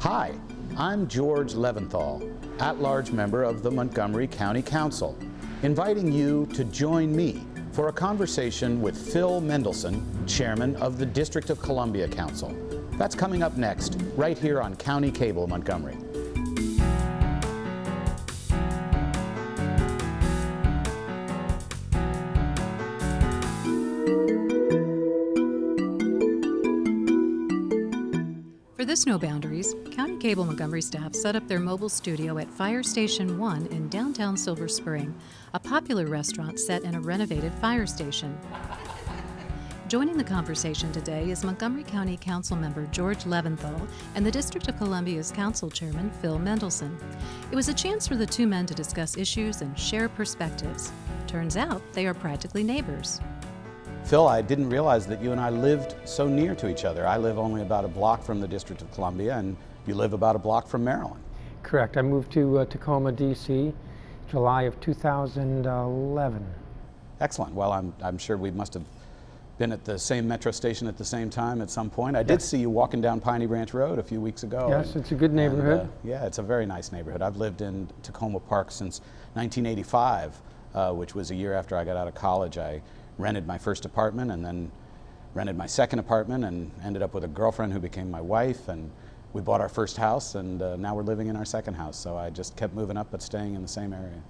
Hi, I'm George Leventhal, at-large member of the Montgomery County Council, inviting you to join me for a conversation with Phil Mendelson, Chairman of the District of Columbia Council. That's coming up next, right here on County Cable Montgomery. For this No Boundaries, County Cable Montgomery staff set up their mobile studio at Fire Station 1 in downtown Silver Spring, a popular restaurant set in a renovated fire station. Joining the conversation today is Montgomery County Councilmember George Leventhal and the District of Columbia's Council Chairman Phil Mendelson. It was a chance for the two men to discuss issues and share perspectives. Turns out they are practically neighbors. Phil, I didn't realize that you and I lived so near to each other. I live only about a block from the District of Columbia, and you live about a block from Maryland. Correct. I moved to Tacoma, D.C., July of 2011. Excellent. Well, I'm sure we must have been at the same metro station at the same time at some point. I did see you walking down Piney Branch Road a few weeks ago. Yes, it's a good neighborhood. Yeah, it's a very nice neighborhood. I've lived in Tacoma Park since 1985, which was a year after I got out of college. I rented my first apartment and then rented my second apartment and ended up with a girlfriend who became my wife, and we bought our first house, and now we're living in our second house. So I just kept moving up but staying in the same area.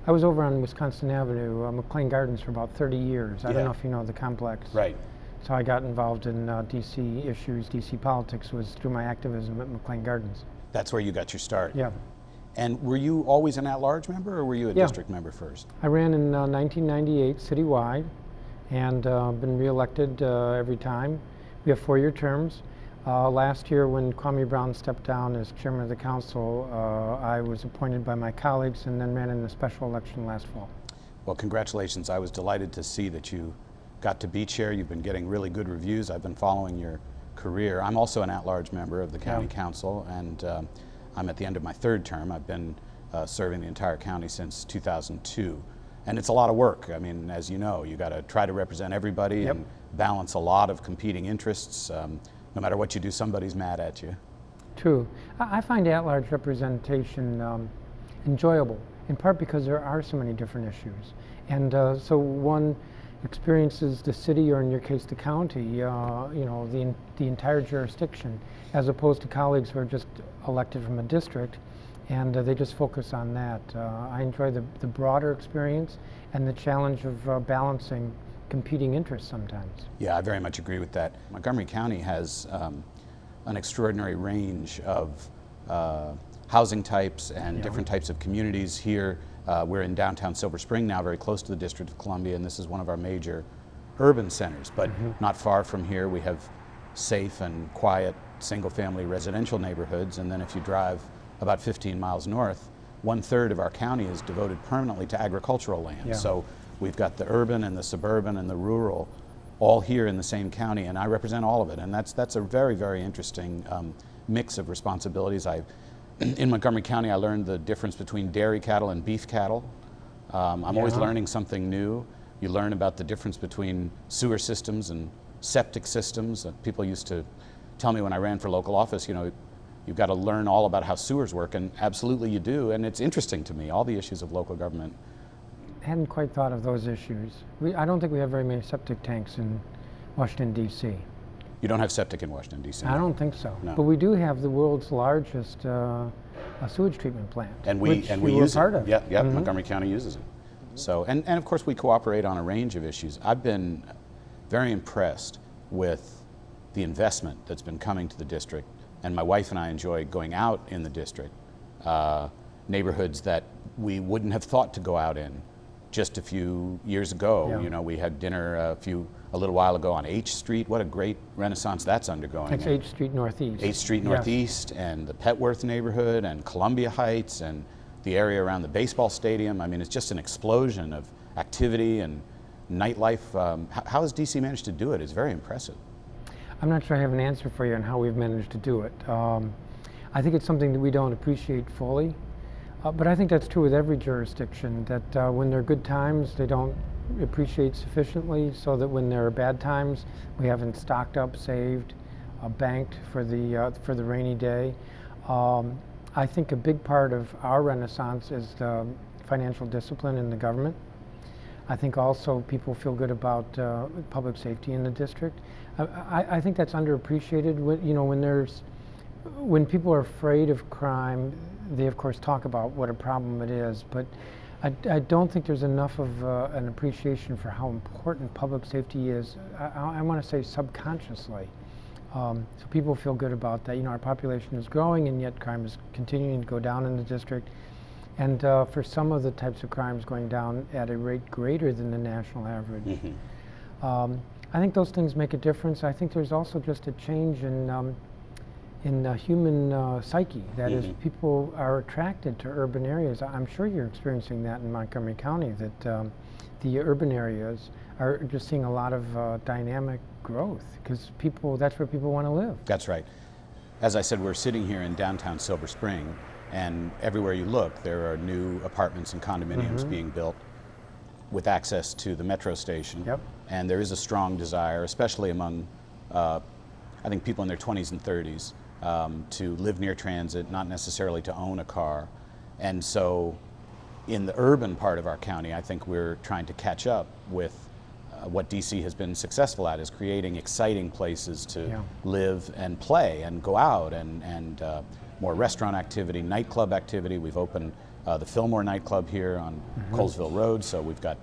I was over on Wisconsin Avenue, McLean Gardens, for about 30 years. I don't know if you know the complex. Right. So I got involved in DC issues, DC politics was through my activism at McLean Gardens. That's where you got your start? Yeah. And were you always an at-large member, or were you a district member first? I ran in 1998 citywide, and been reelected every time. We have 4-year terms. Last year, when Kwame Brown stepped down as chairman of the council, I was appointed by my colleagues and then ran in the special election last fall. Well, congratulations. I was delighted to see that you got to be chair. You've been getting really good reviews. I've been following your career. I'm also an at-large member of the county council, and I'm at the end of my 3rd term. I've been serving the entire county since 2002. And it's a lot of work. I mean, as you know, you got to try to represent everybody and balance a lot of competing interests. No matter what you do, somebody's mad at you. True. I find at-large representation enjoyable, in part because there are so many different issues. And so one experiences the city, or in your case, the county, you know, the entire jurisdiction, as opposed to colleagues who are just elected from a district, and they just focus on that. I enjoy the broader experience and the challenge of balancing competing interests sometimes. Yeah, I very much agree with that. Montgomery County has an extraordinary range of housing types and different types of communities here. We're in downtown Silver Spring now, very close to the District of Columbia, and this is one of our major urban centers. But not far from here, we have safe and quiet single-family residential neighborhoods, and then if you drive about 15 miles north, 1/3 of our county is devoted permanently to agricultural land. So we've got the urban and the suburban and the rural all here in the same county, and I represent all of it. And that's a very, very interesting mix of responsibilities. In Montgomery County, I learned the difference between dairy cattle and beef cattle. I'm always learning something new. You learn about the difference between sewer systems and septic systems. People used to tell me when I ran for local office, you know, you've got to learn all about how sewers work, and absolutely you do, and it's interesting to me, all the issues of local government. I hadn't quite thought of those issues. I don't think we have very many septic tanks in Washington, D.C. You don't have septic in Washington, D.C.? I don't think so. No. But we do have the world's largest sewage treatment plant, and we use part of. Yeah, Montgomery County uses it. So, and of course we cooperate on a range of issues. I've been very impressed with the investment that's been coming to the district, and my wife and I enjoy going out in the district, neighborhoods that we wouldn't have thought to go out in just a few years ago. You know, we had dinner a little while ago on H Street. What a great renaissance that's undergoing. It's H Street Northeast. H Street Northeast, and the Petworth neighborhood, and Columbia Heights, and the area around the baseball stadium. I mean, it's just an explosion of activity and nightlife. How has DC managed to do it? It's very impressive. I'm not sure I have an answer for you on how we've managed to do it. I think it's something that we don't appreciate fully, but I think that's true with every jurisdiction, that when there are good times, they don't appreciate sufficiently, so that when there are bad times, we haven't stocked up, saved, banked for the rainy day. I think a big part of our renaissance is the financial discipline in the government. I think also people feel good about public safety in the district. I think that's underappreciated. When people are afraid of crime, they of course talk about what a problem it is, but I don't think there's enough of an appreciation for how important public safety is. I want to say subconsciously. So people feel good about that. Our population is growing, and yet crime is continuing to go down in the district. And for some of the types of crimes going down at a rate greater than the national average. Mm-hmm. I think those things make a difference. I think there's also just a change in human psyche. That is, people are attracted to urban areas. I'm sure you're experiencing that in Montgomery County, that the urban areas are just seeing a lot of dynamic growth, because that's where people want to live. That's right. As I said, we're sitting here in downtown Silver Spring, and everywhere you look, there are new apartments and condominiums being built with access to the metro station. Yep. And there is a strong desire, especially among, I think, people in their 20s and 30s, to live near transit, not necessarily to own a car. And so in the urban part of our county, I think we're trying to catch up with what DC has been successful at, is creating exciting places to live and play and go out, and more restaurant activity, nightclub activity. We've opened the Fillmore nightclub here on Colesville Road, so we've got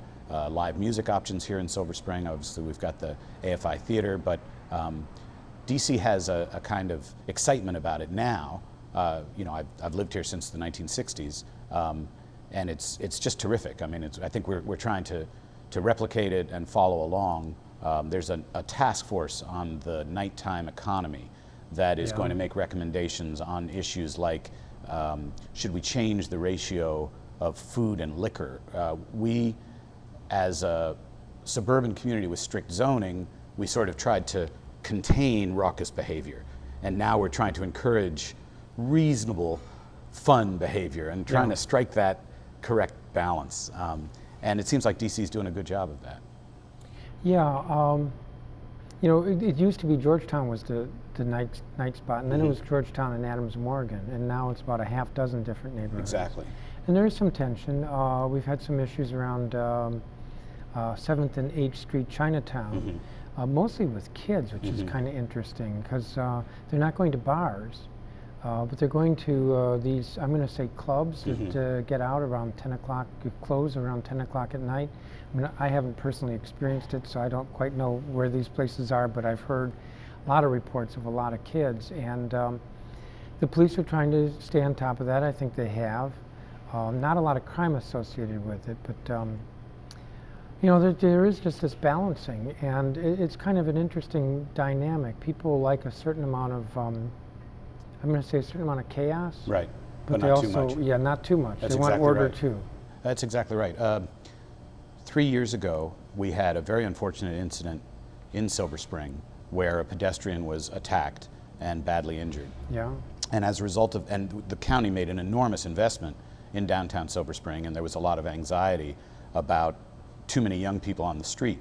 live music options here in Silver Spring. Obviously we've got the AFI Theater, but DC has a kind of excitement about it now. I've lived here since the 1960s, and it's just terrific. I mean, I think we're trying to replicate it and follow along. There's a task force on the nighttime economy that is going to make recommendations on issues like, should we change the ratio of food and liquor? We, as a suburban community with strict zoning, we sort of tried to contain raucous behavior. And now we're trying to encourage reasonable, fun behavior and trying to strike that correct balance. And it seems like DC is doing a good job of that. Yeah, it used to be Georgetown was the night spot, and then it was Georgetown and Adams Morgan, and now it's about a half dozen different neighborhoods. Exactly. And there is some tension. We've had some issues around 7th and 8th Street, Chinatown, mostly with kids, which is kind of interesting, because they're not going to bars, but they're going to these, I'm going to say, clubs that get out around 10 o'clock, close around 10 o'clock at night. I mean, I haven't personally experienced it, so I don't quite know where these places are, but I've heard a lot of reports of a lot of kids, and the police are trying to stay on top of that. I think they have. Not a lot of crime associated with it, but there is just this balancing, and it's kind of an interesting dynamic. People like a certain amount of, I'm going to say a certain amount of chaos. Right, but they not also, too much. Yeah, not too much. That's they want exactly order right. too. That's exactly right. 3 years ago, we had a very unfortunate incident in Silver Spring where a pedestrian was attacked and badly injured. Yeah. And as a result of, and the county made an enormous investment in downtown Silver Spring, and there was a lot of anxiety about too many young people on the street.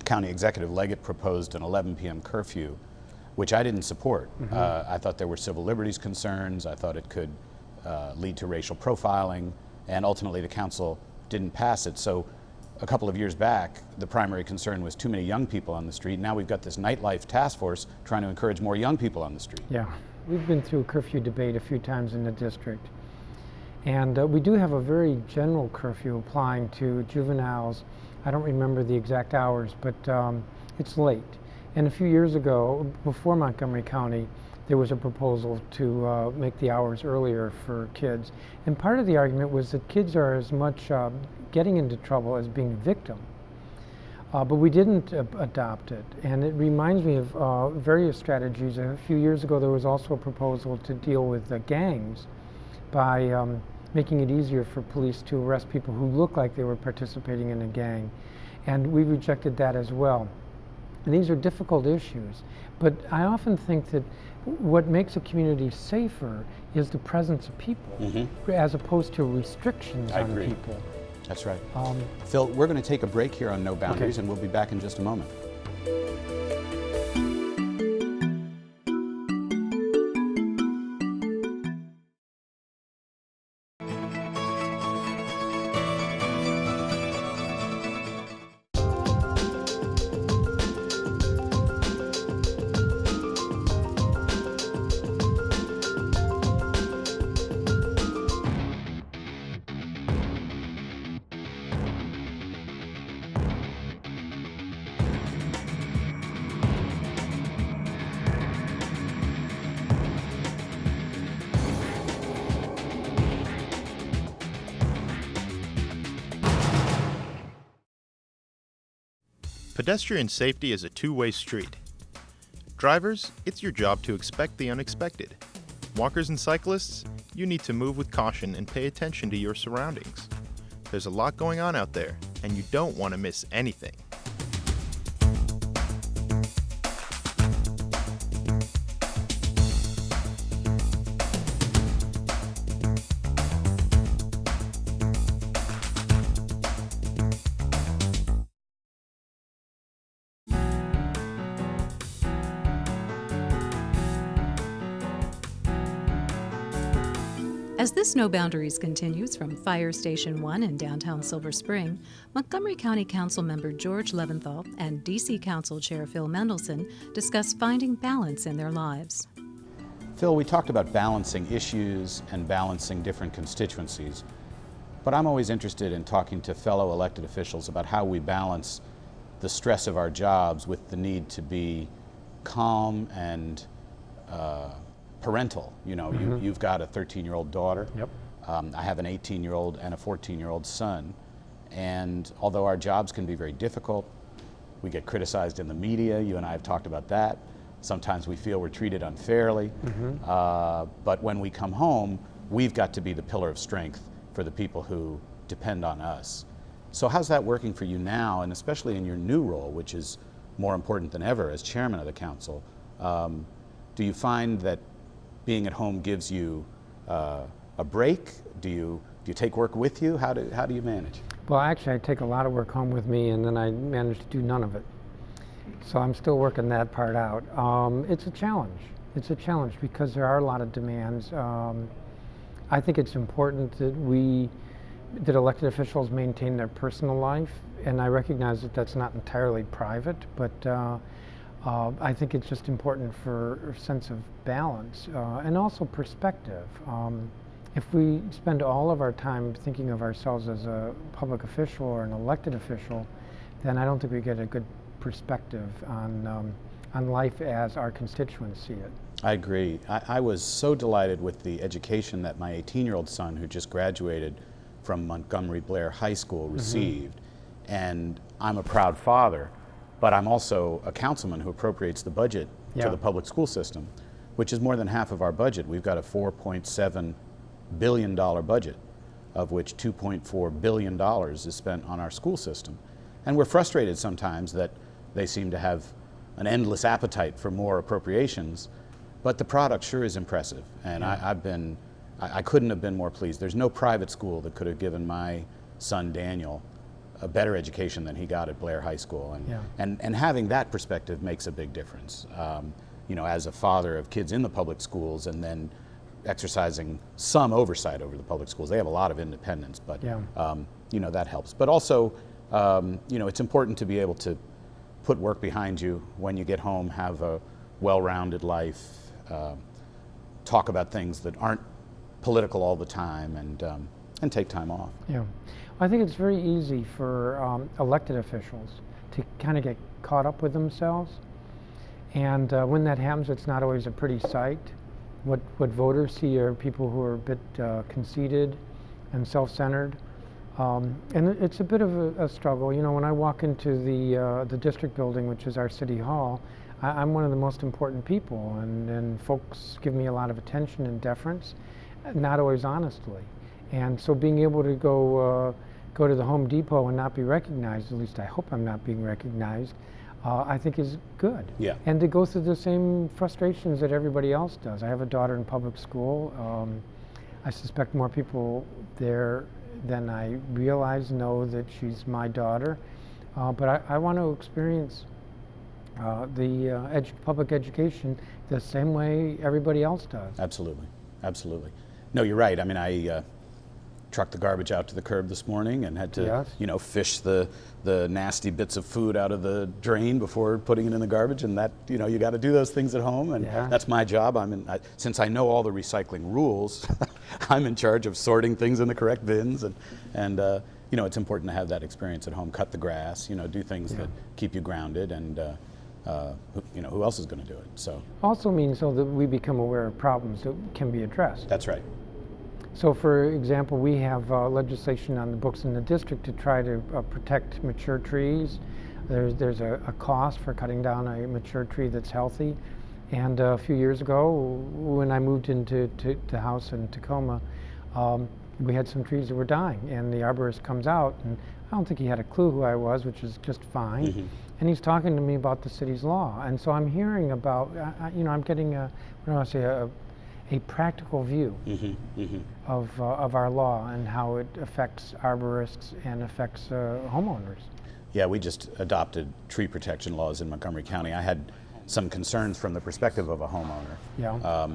County Executive Leggett proposed an 11 p.m. curfew, which I didn't support. I thought there were civil liberties concerns. I thought it could lead to racial profiling, and ultimately the council didn't pass it. So a couple of years back, the primary concern was too many young people on the street. Now we've got this nightlife task force trying to encourage more young people on the street. Yeah, we've been through a curfew debate a few times in the district. And we do have a very general curfew applying to juveniles. I don't remember the exact hours, but it's late. And a few years ago, before Montgomery County, there was a proposal to make the hours earlier for kids. And part of the argument was that kids are as much getting into trouble as being a victim. But we didn't adopt it. And it reminds me of various strategies. A few years ago, there was also a proposal to deal with gangs by making it easier for police to arrest people who look like they were participating in a gang. And we rejected that as well. And these are difficult issues. But I often think that what makes a community safer is the presence of people, as opposed to restrictions on people. That's right. Phil, we're going to take a break here on No Boundaries, and we'll be back in just a moment. Pedestrian safety is a two-way street. Drivers, it's your job to expect the unexpected. Walkers and cyclists, you need to move with caution and pay attention to your surroundings. There's a lot going on out there, and you don't want to miss anything. As this No Boundaries continues from Fire Station 1 in downtown Silver Spring, Montgomery County Councilmember George Leventhal and D.C. Council Chair Phil Mendelson discuss finding balance in their lives. Phil, we talked about balancing issues and balancing different constituencies, but I'm always interested in talking to fellow elected officials about how we balance the stress of our jobs with the need to be calm and parental. You know, you've got a 13-year-old daughter. Yep. I have an 18-year-old and a 14-year-old son. And although our jobs can be very difficult, we get criticized in the media. You and I have talked about that. Sometimes we feel we're treated unfairly. But when we come home, we've got to be the pillar of strength for the people who depend on us. So how's that working for you now, and especially in your new role, which is more important than ever as chairman of the council? Do you find that being at home gives you a break? Do you take work with you? How do you manage? Well, actually, I take a lot of work home with me, and then I manage to do none of it. So I'm still working that part out. It's a challenge. It's a challenge because there are a lot of demands. I think it's important that elected officials maintain their personal life, and I recognize that that's not entirely private, but I think it's just important for a sense of balance and also perspective. If we spend all of our time thinking of ourselves as a public official or an elected official, then I don't think we get a good perspective on life as our constituents see it. I agree. I was so delighted with the education that my 18-year-old son, who just graduated from Montgomery Blair High School, received. And I'm a proud father, but I'm also a councilman who appropriates the budget to the public school system, which is more than half of our budget. We've got a $4.7 billion budget, of which $2.4 billion is spent on our school system. And we're frustrated sometimes that they seem to have an endless appetite for more appropriations, but the product sure is impressive. And I couldn't have been more pleased. There's no private school that could have given my son Daniel a better education than he got at Blair High School, and having that perspective makes a big difference. You know, as a father of kids in the public schools and then exercising some oversight over the public schools, they have a lot of independence, but you know, that helps. But also, you know, it's important to be able to put work behind you when you get home, have a well-rounded life, talk about things that aren't political all the time, and take time off. Yeah. I think it's very easy for elected officials to kind of get caught up with themselves, and when that happens, it's not always a pretty sight. What voters see are people who are a bit conceited and self-centered, and it's a bit of a struggle. You know, when I walk into the district building, which is our city hall, I'm one of the most important people, and folks give me a lot of attention and deference, not always honestly. And so being able to go to the Home Depot and not be recognized, at least I hope I'm not being recognized, I think is good. Yeah. And to go through the same frustrations that everybody else does. I have a daughter in public school. I suspect more people there than I realize know that she's my daughter. But I want to experience the public education the same way everybody else does. Absolutely, absolutely. No, you're right. I mean, I trucked the garbage out to the curb this morning and had to, you know, fish the nasty bits of food out of the drain before putting it in the garbage, and that, you know, you got to do those things at home, and that's my job. Since I know all the recycling rules, I'm in charge of sorting things in the correct bins, and you know, it's important to have that experience at home. Cut the grass, you know, do things that keep you grounded, and you know, who else is going to do it? So also means so that we become aware of problems that can be addressed. that's right. So for example, we have legislation on the books in the district to try to protect mature trees. There's a cost for cutting down a mature tree that's healthy. And a few years ago, when I moved into the house in Tacoma, we had some trees that were dying, and the arborist comes out, and I don't think he had a clue who I was, which is just fine. Mm-hmm. And he's talking to me about the city's law, and so I'm hearing about, I'm getting a practical view Mm-hmm. Mm-hmm. of our law and how it affects arborists and affects homeowners. Yeah, we just adopted tree protection laws in Montgomery County. I had some concerns from the perspective of a homeowner. Yeah.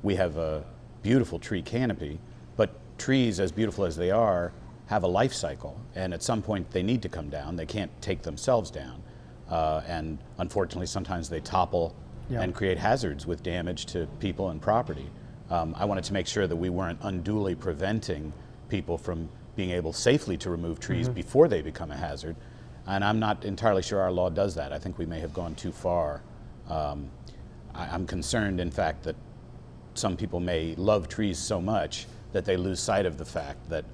We have a beautiful tree canopy, but trees, as beautiful as they are, have a life cycle, and at some point they need to come down. They can't take themselves down, and unfortunately sometimes they topple and create hazards with damage to people and property. I wanted to make sure that we weren't unduly preventing people from being able safely to remove trees before they become a hazard, and I'm not entirely sure our law does that. I think we may have gone too far. I'm concerned, in fact, that some people may love trees so much that they lose sight of the fact that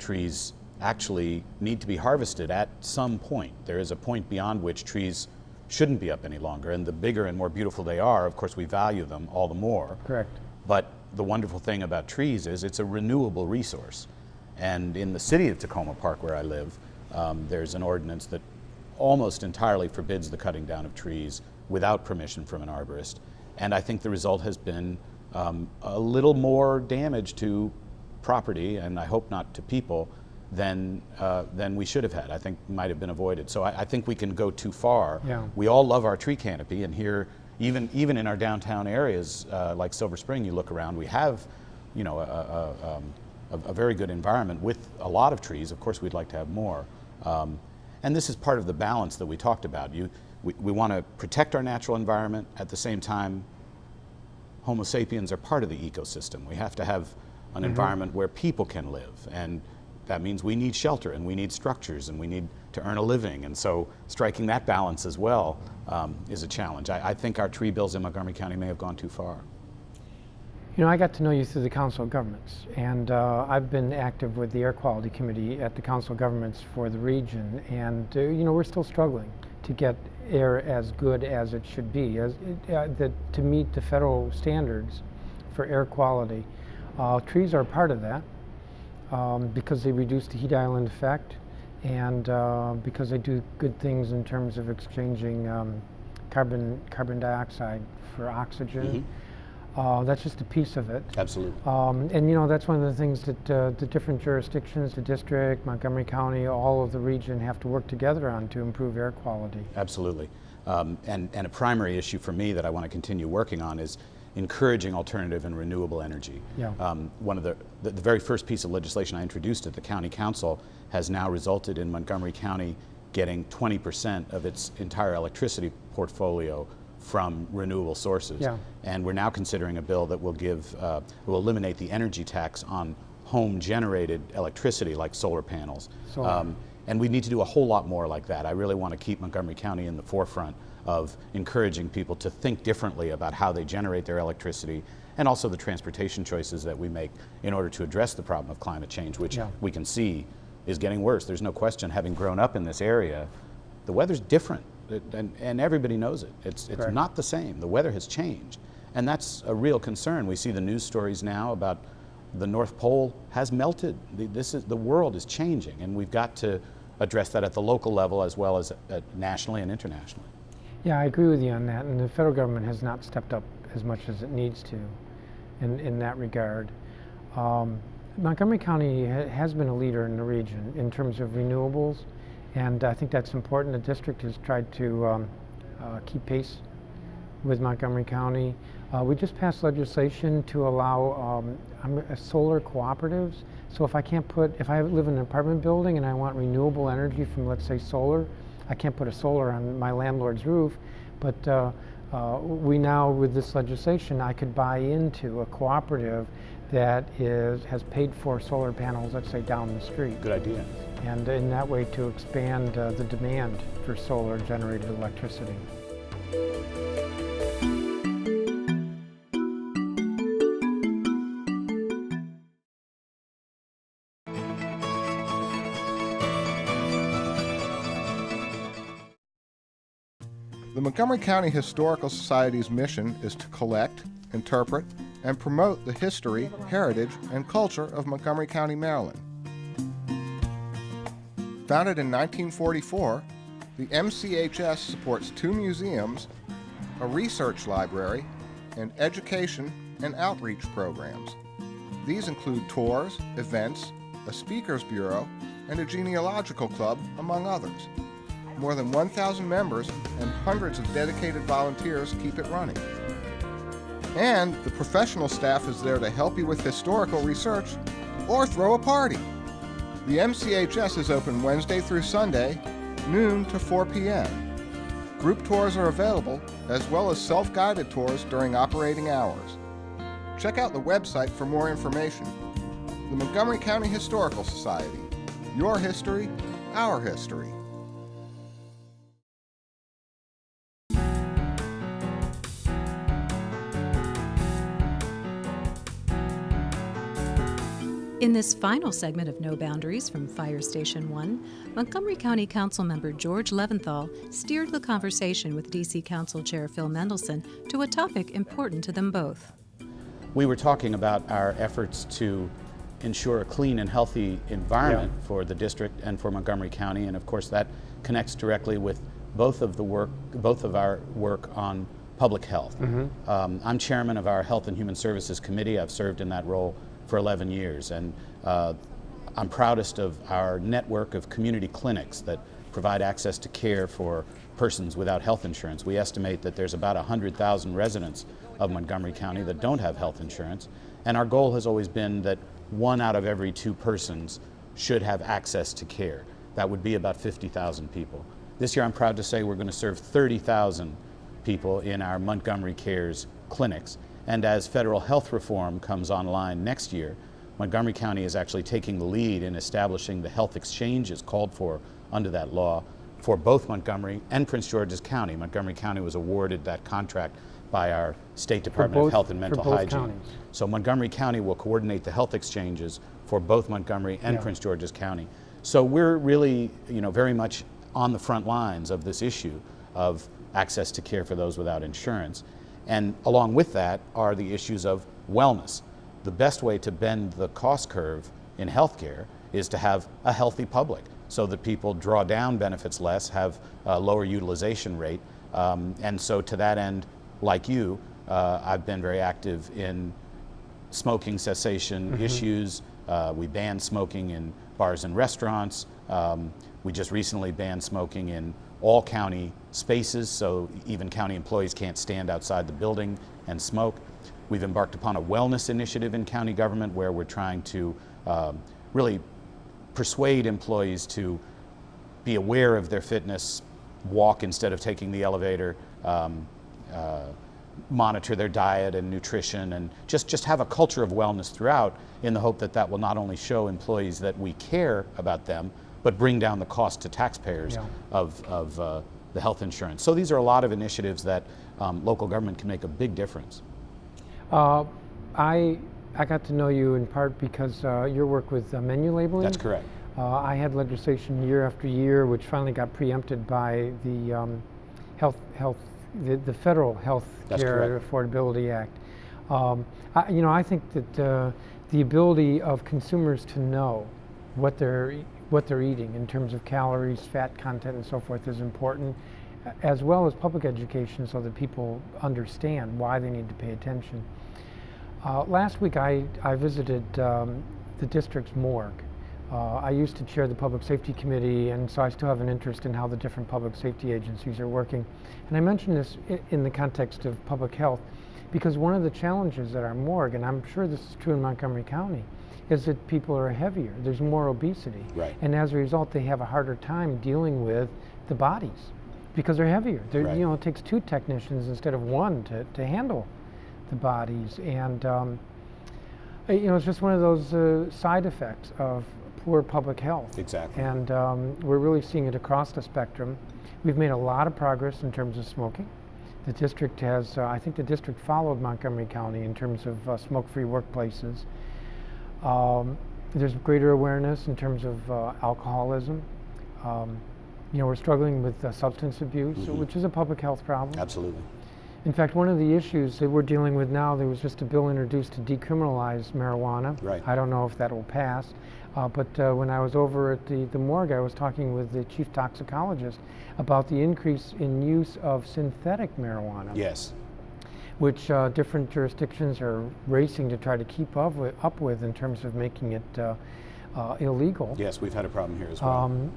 trees actually need to be harvested at some point. There is a point beyond which trees shouldn't be up any longer, and the bigger and more beautiful they are, of course, we value them all the more. Correct. But the wonderful thing about trees is it's a renewable resource. And in the city of Tacoma Park, where I live, there's an ordinance that almost entirely forbids the cutting down of trees without permission from an arborist. And I think the result has been a little more damage to property, and I hope not to people, than we should have had. I think might have been avoided. So I think we can go too far. Yeah. We all love our tree canopy, and here, even in our downtown areas like Silver Spring, you look around, we have, a very good environment with a lot of trees. Of course, we'd like to have more. And this is part of the balance that we talked about. We want to protect our natural environment. At the same time, Homo sapiens are part of the ecosystem. We have to have an environment where people can live, and that means we need shelter, and we need structures, and we need to earn a living. And so striking that balance as well is a challenge. I think our tree bills in Montgomery County may have gone too far. I got to know you through the Council of Governments, and I've been active with the Air Quality Committee at the Council of Governments for the region, and we're still struggling to get air as good as it should be, to meet the federal standards for air quality. Trees are part of that because they reduce the heat island effect, and because they do good things in terms of exchanging carbon dioxide for oxygen. That's just a piece of it. Absolutely. And that's one of the things that the different jurisdictions, the district, Montgomery County, all of the region have to work together on to improve air quality. Absolutely. And a primary issue for me that I want to continue working on is encouraging alternative and renewable energy. Yeah. One of the very first piece of legislation I introduced at the county council has now resulted in Montgomery County getting 20% of its entire electricity portfolio from renewable sources. Yeah. And we're now considering a bill that will will eliminate the energy tax on home generated electricity like solar panels. And we need to do a whole lot more like that. I really want to keep Montgomery County in the forefront of encouraging people to think differently about how they generate their electricity, and also the transportation choices that we make in order to address the problem of climate change, which we can see is getting worse. There's no question, having grown up in this area, the weather's different, and everybody knows it. It's not the same. The weather has changed, and that's a real concern. We see the news stories now about the North Pole has melted. The world is changing, and we've got to address that at the local level as well as nationally and internationally. Yeah, I agree with you on that, and the federal government has not stepped up as much as it needs to in that regard. Montgomery County has been a leader in the region in terms of renewables, and I think that's important. The district has tried to keep pace with Montgomery County. We just passed legislation to allow solar cooperatives. So if I live in an apartment building and I want renewable energy from, let's say, solar, I can't put a solar on my landlord's roof, but we now, with this legislation, I could buy into a cooperative that has paid for solar panels, let's say, down the street. Good idea. And in that way to expand the demand for solar generated electricity. Montgomery County Historical Society's mission is to collect, interpret, and promote the history, heritage, and culture of Montgomery County, Maryland. Founded in 1944, the MCHS supports 2 museums, a research library, and education and outreach programs. These include tours, events, a speakers bureau, and a genealogical club, among others. More than 1,000 members and hundreds of dedicated volunteers keep it running. And the professional staff is there to help you with historical research or throw a party. The MCHS is open Wednesday through Sunday, noon to 4 p.m. Group tours are available, as well as self-guided tours during operating hours. Check out the website for more information. The Montgomery County Historical Society. Your history, our history. In this final segment of No Boundaries from Fire Station 1, Montgomery County Councilmember George Leventhal steered the conversation with D.C. Council Chair Phil Mendelson to a topic important to them both. We were talking about our efforts to ensure a clean and healthy environment for the district and for Montgomery County, and of course that connects directly with both of our work on public health. I'm chairman of our Health and Human Services Committee. I've served in that role for 11 years, and I'm proudest of our network of community clinics that provide access to care for persons without health insurance. We estimate that there's about 100,000 residents of Montgomery County that don't have health insurance, and our goal has always been that 1 out of every 2 persons should have access to care. That would be about 50,000 people. This year I'm proud to say we're going to serve 30,000 people in our Montgomery Cares clinics. And as federal health reform comes online next year, Montgomery County is actually taking the lead in establishing the health exchanges called for under that law for both Montgomery and Prince George's County. Montgomery County was awarded that contract by our State Department of Health and Mental Hygiene. Counties. So Montgomery County will coordinate the health exchanges for both Montgomery and Prince George's County. So we're really, very much on the front lines of this issue of access to care for those without insurance. And along with that are the issues of wellness. The best way to bend the cost curve in healthcare is to have a healthy public so that people draw down benefits less, have a lower utilization rate. And so to that end, like you, I've been very active in smoking cessation issues. We banned smoking in bars and restaurants. We just recently banned smoking in all county spaces, so even county employees can't stand outside the building and smoke. We've embarked upon a wellness initiative in county government where we're trying to really persuade employees to be aware of their fitness, walk instead of taking the elevator, monitor their diet and nutrition, and just have a culture of wellness throughout, in the hope that that will not only show employees that we care about them, but bring down the cost to taxpayers of the health insurance. So these are a lot of initiatives that local government can make a big difference. I got to know you in part because your work with menu labeling. That's correct. I had legislation year after year which finally got preempted by the the Federal Health Care Affordability Act. I think that the ability of consumers to know what they're eating in terms of calories, fat content, and so forth is important, as well as public education so that people understand why they need to pay attention. Last week I visited the district's morgue. I used to chair the Public Safety Committee, and so I still have an interest in how the different public safety agencies are working. And I mention this in the context of public health because one of the challenges at our morgue, and I'm sure this is true in Montgomery County, is that people are heavier. There's more obesity. Right. And as a result, they have a harder time dealing with the bodies because they're heavier. Right. It takes 2 technicians instead of 1 to handle the bodies. And it's just one of those side effects of poor public health. Exactly. And we're really seeing it across the spectrum. We've made a lot of progress in terms of smoking. The district has, I think the district followed Montgomery County in terms of smoke-free workplaces. There's greater awareness in terms of alcoholism. You know, we're struggling with substance abuse, which is a public health problem. Absolutely. In fact, one of the issues that we're dealing with now, there was just a bill introduced to decriminalize marijuana. Right. I don't know if that will pass, but when I was over at the morgue, I was talking with the chief toxicologist about the increase in use of synthetic marijuana. Yes. Which different jurisdictions are racing to try to keep up with in terms of making it illegal. Yes, we've had a problem here as well.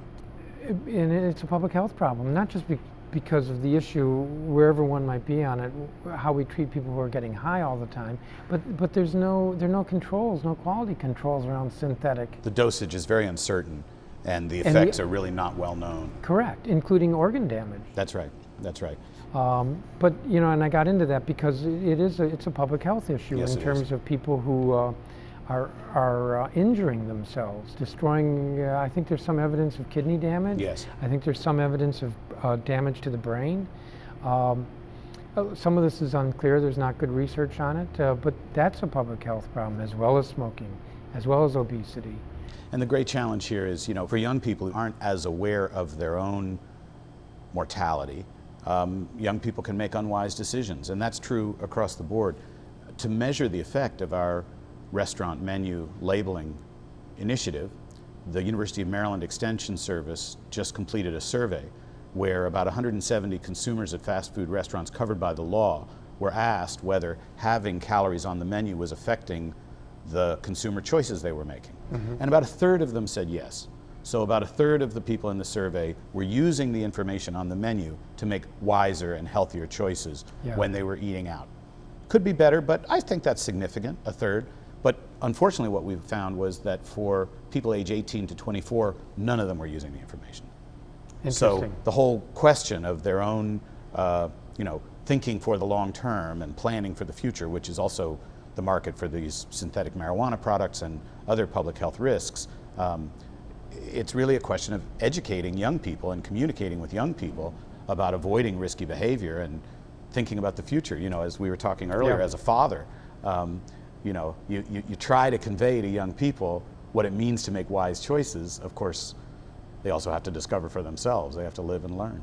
And it's a public health problem, not just because of the issue wherever one might be on it, how we treat people who are getting high all the time, but there are no controls, no quality controls around synthetic. The dosage is very uncertain, and the effects are really not well known. Correct, including organ damage. That's right. That's right. But you know, and I got into that because it's a public health issue in terms of people who are injuring themselves, destroying. I think there's some evidence of kidney damage. Yes. I think there's some evidence of damage to the brain. Some of this is unclear. There's not good research on it, but that's a public health problem as well as smoking, as well as obesity. And the great challenge here is, you know, for young people who aren't as aware of their own mortality, young people can make unwise decisions, and that's true across the board. To measure the effect of our restaurant menu labeling initiative, the University of Maryland Extension Service just completed a survey where about 170 consumers at fast food restaurants covered by the law were asked whether having calories on the menu was affecting the consumer choices they were making. And about a third of them said yes. So about a third of the people in the survey were using the information on the menu to make wiser and healthier choices when they were eating out. Could be better, but I think that's significant, a third. But unfortunately what we found was that for people age 18 to 24, none of them were using the information. So the whole question of their own you know, thinking for the long term and planning for the future, which is also the market for these synthetic marijuana products and other public health risks, it's really a question of educating young people and communicating with young people about avoiding risky behavior and thinking about the future. You know, as we were talking earlier, as a father, you know, you try to convey to young people what it means to make wise choices. Of course, they also have to discover for themselves. They have to live and learn.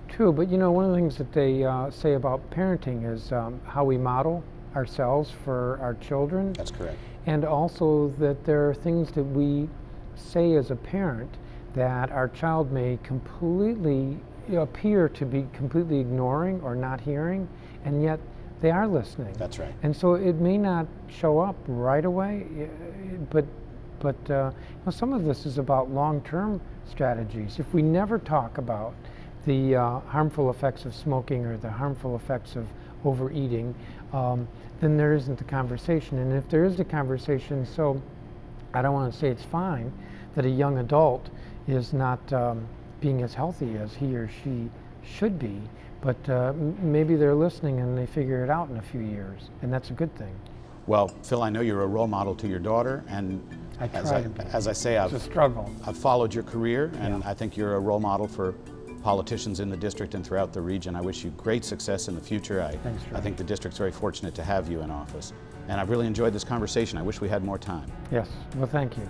True, but you know, one of the things that they say about parenting is how we model ourselves for our children. That's correct. And also that there are things that we say as a parent that our child may completely appear to be completely ignoring or not hearing, and yet they are listening. That's right. And so it may not show up right away, but you know, some of this is about long-term strategies. If we never talk about the harmful effects of smoking or the harmful effects of overeating, then there isn't the conversation. And if there is the conversation, so I don't want to say it's fine that a young adult is not being as healthy as he or she should be, but maybe they're listening and they figure it out in a few years, and that's a good thing. Well, Phil, I know you're a role model to your daughter, and as I say, it's a struggle. I've followed your career, and I think you're a role model for politicians in the district and throughout the region. I wish you great success in the future. I think the district's very fortunate to have you in office. And I've really enjoyed this conversation. I wish we had more time. Yes, well, thank you.